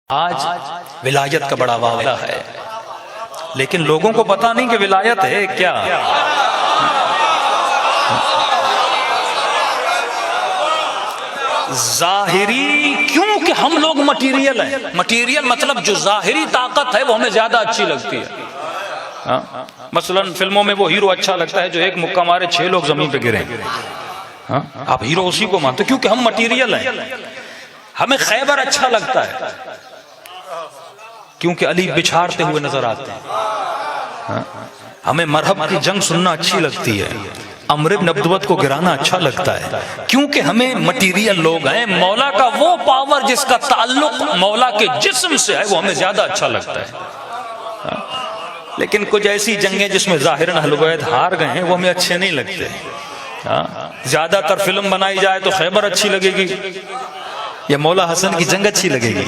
آج ولایت کا بڑا معاملہ ہے، لیکن لوگوں کو پتا نہیں کہ ولایت ہے کیا۔ ظاہری، کیونکہ ہم لوگ مٹیریل ہیں، مٹیریل مطلب جو ظاہری طاقت ہے وہ ہمیں زیادہ اچھی لگتی ہے۔ مثلا فلموں میں وہ ہیرو اچھا لگتا ہے جو ایک مکہ مارے 6 لوگ زمین پہ گریں، آپ ہیرو اسی کو مانتے کیونکہ ہم مٹیریل ہیں۔ ہمیں خیبر اچھا لگتا ہے کیونکہ علی بچھاڑتے ہوئے نظر آتے ہیں۔ ہمیں مرحب کی جنگ سننا اچھی لگتی ہے، عمر بن عبدوت کو گرانا اچھا لگتا ہے کیونکہ ہمیں مٹیریل لوگ ہیں۔ مولا کا وہ پاور جس کا تعلق مولا کے جسم سے ہے وہ ہمیں زیادہ اچھا لگتا ہے۔ لیکن کچھ ایسی جنگیں جس میں ظاہراً اہل بیت ہار گئے ہیں وہ ہمیں اچھے نہیں لگتے۔ زیادہ تر فلم بنائی جائے تو خیبر اچھی لگے گی یا مولا حسن کی جنگ اچھی لگے گی؟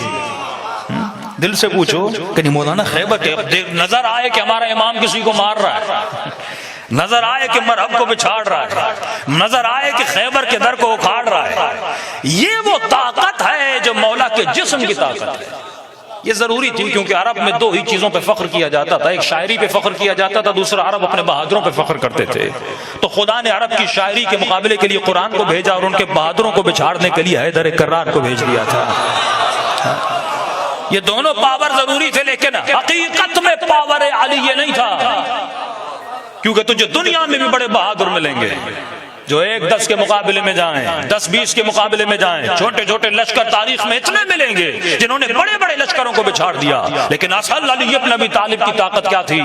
دل سے پوچھو کہ نہیں مولانا خیبر کے نظر آئے کہ ہمارا امام کسی کو مار رہا ہے، نظر آئے کہ مرحب کو بچھاڑ رہا ہے، نظر آئے کہ خیبر کے در کو اکھاڑ رہا ہے، یہ وہ طاقت ہے جو مولا کے جسم کی طاقت ہے۔ یہ ضروری تھی کیونکہ عرب میں 2 ہی چیزوں پہ فخر کیا جاتا تھا، ایک شاعری پہ فخر کیا جاتا تھا، دوسرا عرب اپنے بہادروں پہ فخر کرتے تھے۔ تو خدا نے عرب کی شاعری کے مقابلے کے لیے قرآن کو بھیجا اور ان کے بہادروں کو بچھاڑنے کے لیے حیدر کرار کو بھیج دیا تھا۔ یہ دونوں پاور ضروری تھے لیکن حقیقت میں پاور علی یہ نہیں تھا، کیونکہ تجھے دنیا میں بھی بڑے بہادر ملیں گے جو 1-10 کے مقابلے میں جائیں، 10-20 کے مقابلے میں جائیں، چھوٹے چھوٹے لشکر تاریخ میں اتنے ملیں گے جنہوں نے بڑے بڑے لشکروں کو بچھاڑ دیا۔ لیکن اصل علی ابن ابی طالب کی طاقت کیا تھی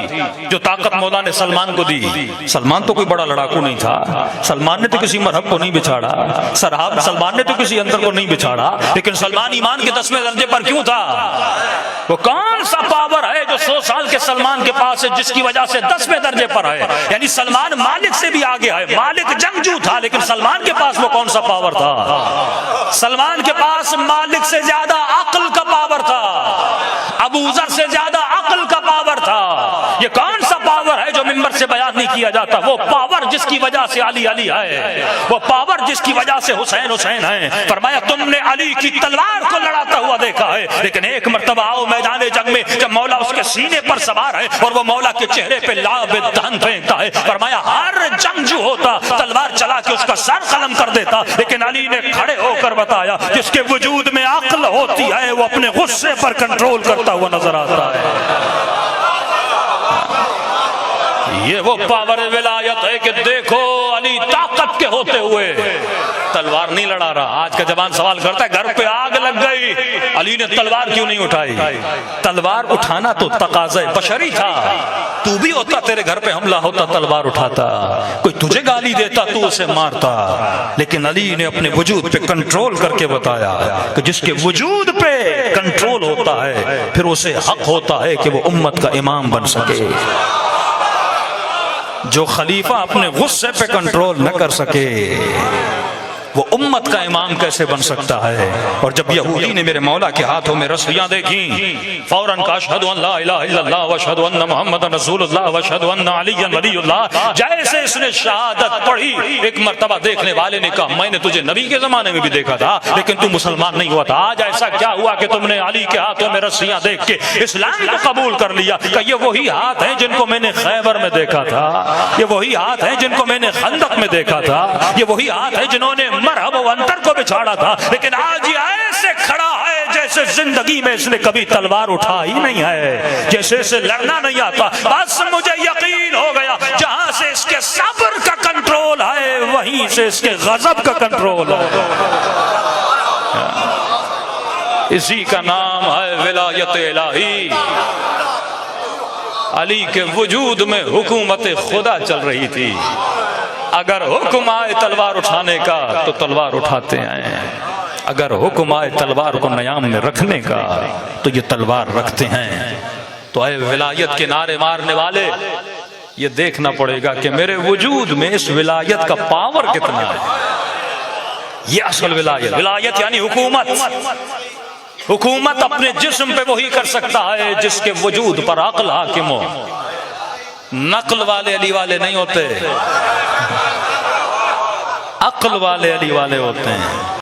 جو طاقت مولا نے سلمان کو دی؟ سلمان تو کوئی بڑا لڑاکو نہیں تھا، سلمان نے تو کسی مرحب کو نہیں بچھاڑا، سلمان نے تو کسی اندر کو نہیں بچھاڑا، لیکن سلمان ایمان کے 10ویں درجے پر کیوں تھا؟ وہ کون سا پاور ہے جو 100 سال کے سلمان کے پاس ہے جس کی وجہ سے 10ویں درجے پر ہے؟ یعنی سلمان مالک سے بھی آگے ہے، مالک جنگجو تھا لیکن سلمان کے پاس وہ کون سا پاور تھا؟ سلمان کے پاس مالک سے زیادہ عقل کا پاور تھا، ابو ذر سے زیادہ عقل کا پاور تھا۔ یہ کون سا پاور ہے جو منبر سے بیان نہیں کیا جاتا؟ وہ پاور جس کی وجہ سے علی علی ہے، وہ پاور جس کی وجہ سے حسین حسین ہے۔ فرمایا تم نے علی کی تلوار کو لڑاتا ہوا دیکھا ہے، لیکن ایک مرتبہ آؤ میدان جنگ میں جب مولا اس کے سینے پر سوار ہے اور وہ مولا کے چہرے پہ لعب دہن پھینکتا ہے، فرمایا ہر جنگ جو ہوتا تلوار چلا کہ اس کا سر قلم کر دیتا، لیکن علی نے کھڑے ہو کر بتایا جس کے وجود میں عقل ہوتی ہے وہ اپنے غصے پر کنٹرول کرتا ہوا نظر آتا ہے۔ یہ وہ پاور ولایت ہے کہ دیکھو علی طاقت کے ہوتے ہوئے تلوار نہیں لڑا رہا۔ آج کا جوان سوال کرتا ہے گھر پہ آگ لگ گئی علی نے تلوار کیوں نہیں اٹھائی؟ تلوار اٹھانا تو تقاضا بشری تھا، تو بھی ہوتا تیرے گھر پہ حملہ ہوتا تلوار اٹھاتا، کوئی تجھے گالی دیتا تو اسے مارتا، لیکن علی نے اپنے وجود پہ کنٹرول کر کے بتایا کہ جس کے وجود پہ کنٹرول ہوتا ہے پھر اسے حق ہوتا ہے کہ وہ امت کا امام بن سکے۔ جو خلیفہ اپنے غصے پہ کنٹرول نہ کر سکے وہ امت کا امام کیسے بن سکتا ہے؟ اور جب یہودی نے میرے مولا کے ہاتھوں میں رسیاں دیکھیں فوراً کہا اشہد ان لا الہ الا اللہ واشہد ان محمد رسول اللہ واشہد ان علی ولی اللہ۔ جیسے اس نے شہادت پڑھی ایک مرتبہ دیکھنے والے نے کہا میں نے تجھے نبی کے زمانے میں بھی دیکھا تھا لیکن تم مسلمان نہیں ہوا تھا، آج ایسا کیا ہوا کہ تم نے علی کے ہاتھوں میں رسیاں دیکھ کے اسلام کو قبول کر لیا؟ کہ یہ وہی ہاتھ ہیں جن کو میں نے خیبر میں دیکھا تھا، یہ وہی ہاتھ ہیں جن کو میں نے خندق میں دیکھا تھا، یہ وہی ہاتھ ہیں جنہوں نے مرحب و انتر کو بچھاڑا تھا، لیکن آج یہ ایسے کھڑا ہے جیسے زندگی میں اس نے کبھی تلوار اٹھا ہی نہیں ہے، جیسے اسے لڑنا نہیں آتا۔ بس مجھے یقین ہو گیا جہاں سے اس کے صبر کا کنٹرول ہے وہیں سے اس کے غضب کا کنٹرول ہے۔ اسی کا نام ہے ولایت الہی۔ علی کے وجود میں حکومت خدا چل رہی تھی، اگر حکم آئے تلوار اٹھانے کا تو تلوار اٹھاتے ہیں، اگر حکم آئے تلوار کو نیام میں رکھنے کا تو یہ تلوار رکھتے ہیں۔ تو اے ولایت کے نعرے مارنے والے یہ دیکھنا پڑے گا کہ میرے وجود میں اس ولایت کا پاور کتنا ہے۔ یہ اصل ولایت، ولایت یعنی حکومت۔ حکومت اپنے جسم پہ وہی کر سکتا ہے جس کے وجود پر عقل حاکم ہو۔ نقل والے علی والے نہیں ہوتے، عقل والے علی والے ہوتے ہیں۔